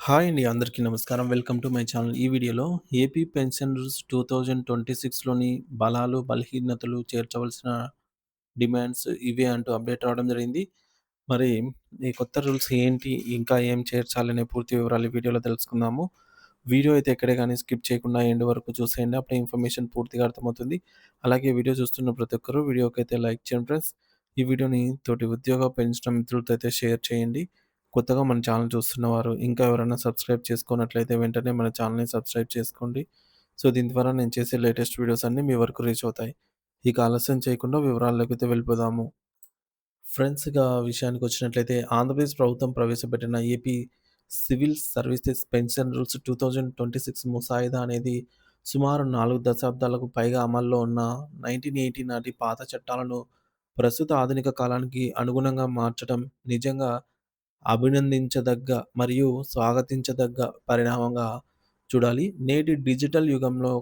Hi అండి. అందరికీ నమస్కారం. Welcome to my channel. ఈ వీడియోలో ఏపీ పెన్షన్ రూల్స్ 2026లోని బలాలు, బలహీనతలు చేర్చవలసిన డిమాండ్స్ ఇవే అంటూ అప్డేట్ రావడం జరిగింది. మరి ఈ కొత్త రూల్స్ ఏంటి? ఇంకా ఏం చేర్చాలనే పూర్తి వివరాలు ఈ వీడియోలో తెలుసుకుందాము. వీడియో అయితే ఎక్కడే గాని స్కిప్ చేయకుండా ఎండ్ వరకు చూసేయండి. అప్పుడే ఇన్ఫర్మేషన్ పూర్తిగా అర్థమవుతుంది. అలాగే వీడియో చూస్తున్న ప్రతి ఒక్కరు వీడియోకైతే లైక్ చేయండి ఫ్రెండ్స్. ఈ వీడియోని తోటి ఉద్యోగ పెన్షన్ మిత్రులతో అయితే షేర్ చేయండి. కొత్తగా మన ఛానల్ చూస్తున్నవారు ఇంకా ఎవరైనా సబ్స్క్రైబ్ చేసుకోనట్లయితే వెంటనే మన ఛానల్‌ని సబ్స్క్రైబ్ చేసుకోండి. సో, దీని ద్వారా నేను చేసే లేటెస్ట్ వీడియోస్ అన్నీ మీ వరకు రీచ్ అవుతాయి. ఇక ఆలస్యం చేయకుండా వివరాల్లోకైతే వెళ్ళిపోదాము. ఫ్రెండ్స్ విషయానికొచ్చినట్లయితే ఆంధ్రప్రదేశ్ ప్రభుత్వం ప్రవేశపెట్టిన AP civil services pension rules 2026 ముసాయిదా అనేది సుమారు 4 దశాబ్దాలకు పైగా అమల్లో ఉన్న 1980 నాటి పాత చట్టాలను ప్రస్తుత ఆధునిక కాలానికి అనుగుణంగా మార్చడం నిజంగా అభినందించదగ్గ మరియు స్వాగతించదగ్గ పరిణామంగా చూడాలి. నేటి డిజిటల్ యుగంలో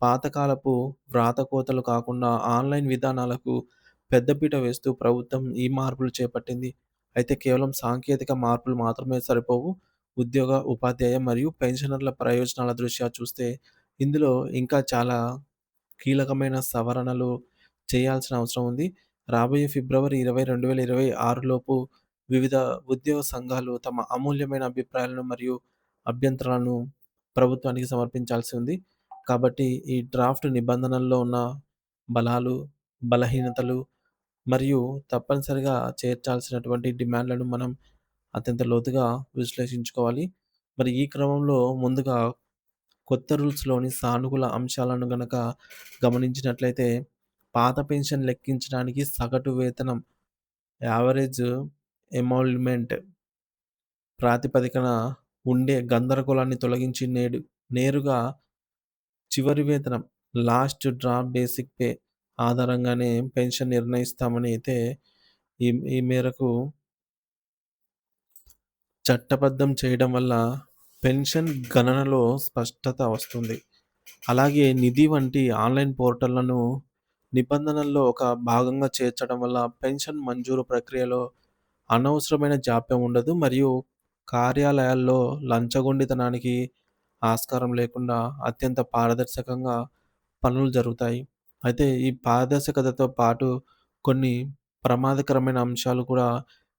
పాతకాలపు వ్రాతకోతలు కాకుండా ఆన్‌లైన్ విధానాలకు పెద్దపీట వేస్తూ ప్రభుత్వం ఈ మార్పులు చేపట్టింది. అయితే కేవలం సాంకేతిక మార్పులు మాత్రమే సరిపోవు. ఉద్యోగ, ఉపాధ్యాయ మరియు పెన్షనర్ల ప్రయోజనాల దృష్ట్యా చూస్తే ఇందులో ఇంకా చాలా కీలకమైన సవరణలు చేయాల్సిన అవసరం ఉంది. రాబోయే ఫిబ్రవరి 20, 2026 లోపు వివిధ ఉద్యోగ సంఘాలు తమ అమూల్యమైన అభిప్రాయాలను మరియు అభ్యంతరాలను ప్రభుత్వానికి సమర్పించాల్సి ఉంది. కాబట్టి ఈ డ్రాఫ్ట్ నిబంధనల్లో ఉన్న బలాలు, బలహీనతలు మరియు తప్పనిసరిగా చేర్చాల్సినటువంటి డిమాండ్‌లను మనం అత్యంత లోతుగా విశ్లేషించుకోవాలి. మరి ఈ క్రమంలో ముందుగా కొత్త రూల్స్‌లోని సానుకూల అంశాలను గనక గమనించినట్లయితే, పాత పెన్షన్ లెక్కించడానికి సగటు వేతనం యావరేజ్ ఎమోల్మెంట్ ప్రాతిపదికన ఉండే గందరగోళాన్ని తొలగించి నేరుగా చివరి వేతనం లాస్ట్ డ్రాప్ బేసిక్ పే ఆధారంగానే పెన్షన్ నిర్ణయిస్తామని అయితే ఈ ఈ మేరకు చట్టబద్ధం చేయడం వల్ల పెన్షన్ గణనలో స్పష్టత వస్తుంది. అలాగే నిధి వంటి ఆన్‌లైన్ పోర్టళ్లను నిబంధనల్లో ఒక భాగంగా చేర్చడం వల్ల పెన్షన్ మంజూరు ప్రక్రియలో అనవసరమైన జాప్యం ఉండదు. మరియు కార్యాలయాల్లో లంచగొండితనానికి ఆస్కారం లేకుండా అత్యంత పారదర్శకంగా పనులు జరుగుతాయి. అయితే ఈ పారదర్శకతతో పాటు కొన్ని ప్రమాదకరమైన అంశాలు కూడా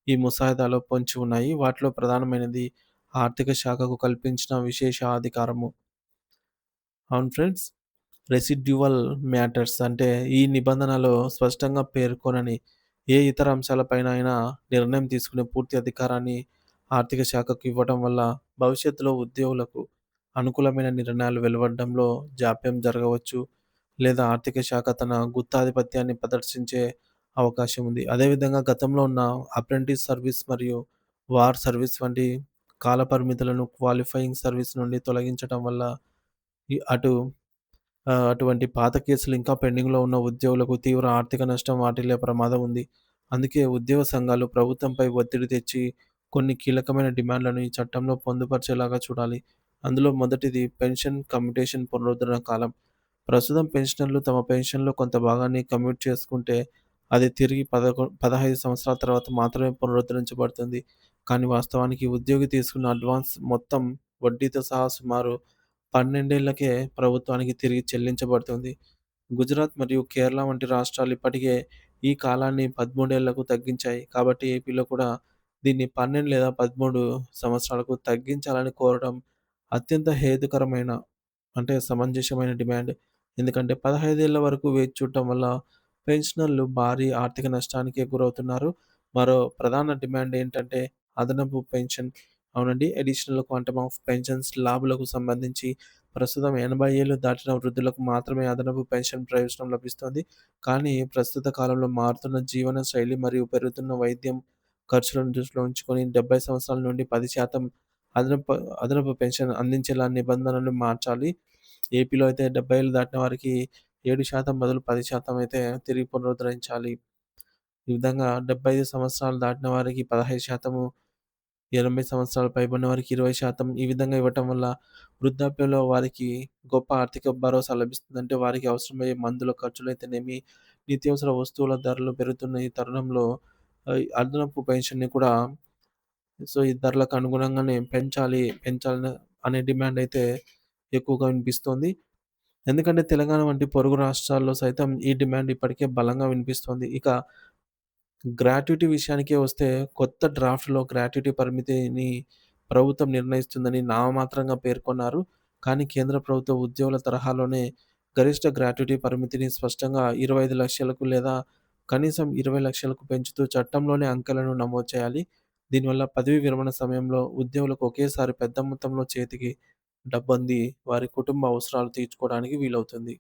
ఈ ముసాయిదాలో పొంచి ఉన్నాయి. వాటిలో ప్రధానమైనది ఆర్థిక శాఖకు కల్పించిన విశేష అధికారము. అవును ఫ్రెండ్స్. రెసిడ్యూవల్ మ్యాటర్స్ అంటే ఈ నిబంధనలో స్పష్టంగా పేర్కొనని ఏ ఇతర అంశాలపైన అయినా నిర్ణయం తీసుకునే పూర్తి అధికారాన్ని ఆర్థిక శాఖకు ఇవ్వడం వల్ల భవిష్యత్తులో ఉద్యోగులకు అనుకూలమైన నిర్ణయాలు వెలువడడంలో జాప్యం జరగవచ్చు. లేదా ఆర్థిక శాఖ తన గుత్తాధిపత్యాన్ని ప్రదర్శించే అవకాశం ఉంది. అదేవిధంగా గతంలో ఉన్న అప్రెంటిస్ సర్వీస్ మరియు వార్ సర్వీస్ వంటి కాల పరిమితులను క్వాలిఫైయింగ్ సర్వీస్ నుండి తొలగించడం వల్ల ఈ అటు అటువంటి పాత కేసులు ఇంకా పెండింగ్‌లో ఉన్న ఉద్యోగులకు తీవ్ర ఆర్థిక నష్టం వాటిల్లే ప్రమాదం ఉంది. అందుకే ఉద్యోగ సంఘాలు ప్రభుత్వంపై ఒత్తిడి తెచ్చి కొన్ని కీలకమైన డిమాండ్‌లను ఈ చట్టంలో పొందుపరిచేలాగా చూడాలి. అందులో మొదటిది పెన్షన్ కమ్యుటేషన్ పునరుద్ధరణ కాలం. ప్రస్తుతం పెన్షనర్లు తమ పెన్షన్‌లో కొంత భాగాన్ని కమ్యూట్ చేసుకుంటే అది తిరిగి 15 సంవత్సరాల తర్వాత మాత్రమే పునరుద్ధరించబడుతుంది. కానీ వాస్తవానికి ఉద్యోగి తీసుకున్న అడ్వాన్స్ మొత్తం వడ్డీతో సహా సుమారు 12 ఏళ్లకే ప్రభుత్వానికి తిరిగి చెల్లించబడుతుంది. గుజరాత్ మరియు కేరళ వంటి రాష్ట్రాలు ఇప్పటికే ఈ కాలాన్ని 13 ఏళ్లకు తగ్గించాయి. కాబట్టి ఏపీలో కూడా దీన్ని 12 లేదా 13 సంవత్సరాలకు తగ్గించాలని కోరడం అత్యంత హేతుకరమైన అంటే సమంజసమైన డిమాండ్. ఎందుకంటే 15 ఏళ్ల వరకు వేచి చూడటం వల్ల పెన్షనర్లు భారీ ఆర్థిక నష్టానికే గురవుతున్నారు. మరో ప్రధాన డిమాండ్ ఏంటంటే అదనపు పెన్షన్. అవునండి. అడిషనల్ క్వాంటమ్ ఆఫ్ పెన్షన్ స్లాబులకు సంబంధించి ప్రస్తుతం 80 ఏళ్లు దాటిన వృద్ధులకు మాత్రమే అదనపు పెన్షన్ ప్రయోజనం లభిస్తోంది. కానీ ప్రస్తుత కాలంలో మారుతున్న జీవన శైలి మరియు పెరుగుతున్న వైద్యం ఖర్చులను దృష్టిలో ఉంచుకొని 70 సంవత్సరాల నుండి 10% అదనపు అదనపు పెన్షన్ అందించేలా నిబంధనలు మార్చాలి. ఏపీలో అయితే 70 ఏళ్ళు దాటిన వారికి 7% బదులు 10% అయితే తిరిగి పునరుద్ధరించాలి. ఈ విధంగా 75 సంవత్సరాలు దాటిన వారికి 15%, 80 సంవత్సరాలు పైబడిన వారికి 20% ఈ విధంగా ఇవ్వటం వల్ల వృద్ధాప్యంలో వారికి గొప్ప ఆర్థిక భరోసా లభిస్తుంది. అంటే వారికి అవసరమయ్యే మందుల ఖర్చులైతేనేమి, నిత్యావసర వస్తువుల ధరలు పెరుగుతున్న ఈ తరుణంలో అదనపు పెన్షన్‌ని కూడా సో, ఈ ధరలకు అనుగుణంగానే పెంచాలని అనే డిమాండ్ అయితే ఎక్కువగా వినిపిస్తోంది. ఎందుకంటే తెలంగాణ వంటి పొరుగు రాష్ట్రాల్లో సైతం ఈ డిమాండ్ ఇప్పటికే బలంగా వినిపిస్తోంది. ఇక గ్రాట్యుటీ విషయానికే వస్తే కొత్త డ్రాఫ్ట్‌లో గ్రాట్యుటీ పరిమితిని ప్రభుత్వం నిర్ణయిస్తుందని నామమాత్రంగా పేర్కొన్నారు. కానీ కేంద్ర ప్రభుత్వ ఉద్యోగుల తరహాలోనే గరిష్ట గ్రాట్యుటీ పరిమితిని స్పష్టంగా 25,00,000కు లేదా కనీసం 20,00,000కు పెంచుతూ చట్టంలోనే అంకెలను నమోదు చేయాలి. దీనివల్ల పదవీ విరమణ సమయంలో ఉద్యోగులకు ఒకేసారి పెద్ద మొత్తంలో చేతికి డబ్బంది వారి కుటుంబ అవసరాలు తీర్చుకోవడానికి వీలవుతుంది.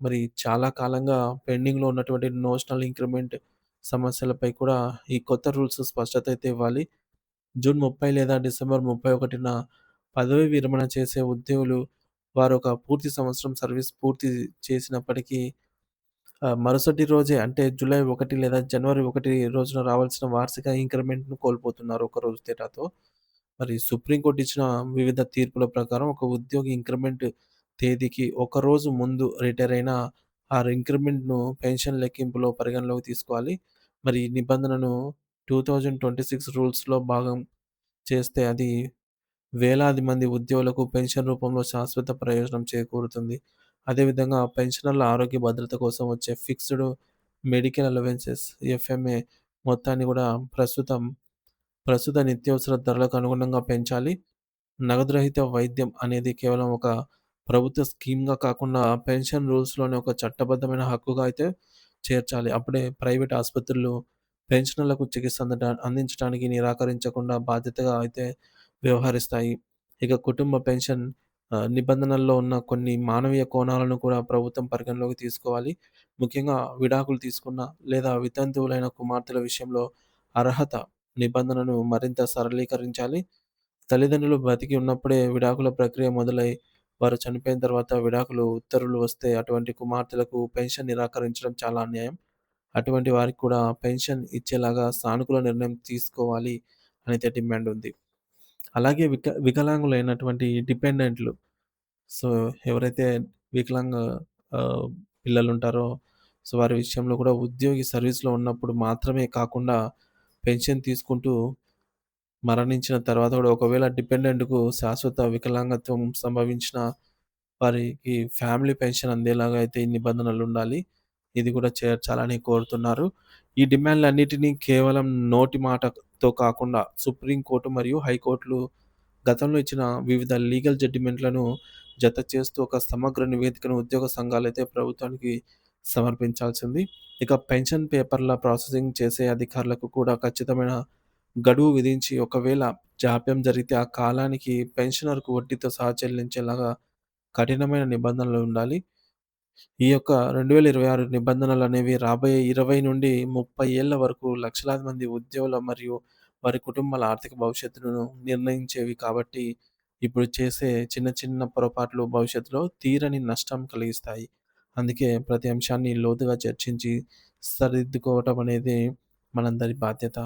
మరి చాలా కాలంగా పెండింగ్‌లో ఉన్నటువంటి నోషనల్ ఇంక్రిమెంట్ సమస్యలపై కూడా ఈ కొత్త రూల్స్ స్పష్టత అయితే ఇవ్వాలి. జూన్ 30 లేదా డిసెంబర్ 31న పదవీ విరమణ చేసే ఉద్యోగులు వారు ఒక పూర్తి సంవత్సరం సర్వీస్ పూర్తి చేసినప్పటికీ మరుసటి రోజే అంటే జూలై 1 లేదా జనవరి 1 రోజున రావాల్సిన వార్షిక ఇంక్రిమెంట్‌ను కోల్పోతున్నారు ఒక రోజు తేడాతో. మరి సుప్రీంకోర్టు ఇచ్చిన వివిధ తీర్పుల ప్రకారం ఒక ఉద్యోగి ఇంక్రిమెంట్ తేదీకి ఒక రోజు ముందు రిటైర్ అయినా ఆ ఇంక్రిమెంట్‌ను పెన్షన్ లెక్కింపులో పరిగణలోకి తీసుకోవాలి. మరి ఈ నిబంధనను 2026 రూల్స్‌లో భాగం చేస్తే అది వేలాది మంది ఉద్యోగులకు పెన్షన్ రూపంలో శాశ్వత ప్రయోజనం చేకూరుతుంది. అదేవిధంగా పెన్షనర్ల ఆరోగ్య భద్రత కోసం వచ్చే ఫిక్స్డ్ మెడికల్ అలవెన్సెస్ ఎఫ్ఎంఏ మొత్తాన్ని కూడా ప్రస్తుత నిత్యావసర ధరలకు అనుగుణంగా పెంచాలి. నగదు రహిత వైద్యం అనేది కేవలం ఒక ప్రభుత్వ స్కీమ్‌గా కాకుండా పెన్షన్ రూల్స్‌లోని ఒక చట్టబద్ధమైన హక్కుగా అయితే చేర్చాలి. అప్పుడే ప్రైవేట్ ఆసుపత్రులు పెన్షనర్లకు చికిత్స అందించడానికి నిరాకరించకుండా బాధ్యతగా అయితే వ్యవహరిస్తాయి. ఇక కుటుంబ పెన్షన్ నిబంధనల్లో ఉన్న కొన్ని మానవీయ కోణాలను కూడా ప్రభుత్వం పరిగణలోకి తీసుకోవాలి. ముఖ్యంగా విడాకులు తీసుకున్న లేదా వితంతువులైన కుమార్తెల విషయంలో అర్హత నిబంధనను మరింత సరళీకరించాలి. తల్లిదండ్రులు బతికి ఉన్నప్పుడే విడాకుల ప్రక్రియ మొదలై, వారు చనిపోయిన తర్వాత విడాకులు ఉత్తర్వులు వస్తే అటువంటి కుమార్తెలకు పెన్షన్ నిరాకరించడం చాలా అన్యాయం. అటువంటి వారికి కూడా పెన్షన్ ఇచ్చేలాగా సానుకూల నిర్ణయం తీసుకోవాలి అనైతే డిమాండ్ ఉంది. అలాగే వికలాంగులైనటువంటి డిపెండెంట్లు సో, ఎవరైతే వికలాంగ ఆహ్, పిల్లలుంటారో సో, వారి విషయంలో కూడా ఉద్యోగి సర్వీస్‌లో ఉన్నప్పుడు మాత్రమే కాకుండా పెన్షన్ తీసుకుంటూ మరణించిన తర్వాత కూడా ఒకవేళ డిపెండెంట్‌కు శాశ్వత వికలాంగత్వం సంభవించినా వారికి ఫ్యామిలీ పెన్షన్ అందేలాగా అయితే ఈ నిబంధనలుండాలి. ఇది కూడా చేర్చాలని కోరుతున్నారు. ఈ డిమాండ్‌లన్నిటిని కేవలం నోటి మాటతో కాకుండా సుప్రీం కోర్ట్ మరియు హైకోర్టులు గతంలో ఇచ్చిన వివిధ లీగల్ జడ్జిమెంట్‌లను జత చేస్తూ ఒక సమగ్ర నివేదికను ఉద్యోగ సంఘాలైతే ప్రభుత్వానికి సమర్పించాల్సింది. ఇక పెన్షన్ పేపర్‌ల ప్రాసెసింగ్ చేసే అధికారులకు కూడా ఖచ్చితమైన గడువు విధించి ఒకవేళ జాప్యం జరిగితే ఆ కాలానికి పెన్షనర్‌కు వడ్డీతో సహా చెల్లించేలాగా కఠినమైన నిబంధనలుండాలి. ఈ యొక్క 2026 నిబంధనలనేవి రాబోయే 20-30 ఏళ్ల వరకు లక్షలాది మంది ఉద్యోగుల మరియు వారి కుటుంబాల ఆర్థిక భవిష్యత్తును నిర్ణయించేవి కాబట్టి, ఇప్పుడు చేసే చిన్న చిన్న పొరపాట్లు భవిష్యత్తులో తీరని నష్టం కలిగిస్తాయి. అందుకే ప్రతి అంశాన్ని లోతుగా చర్చించి సరిదిద్దుకోవటం అనేది మనందరి బాధ్యత.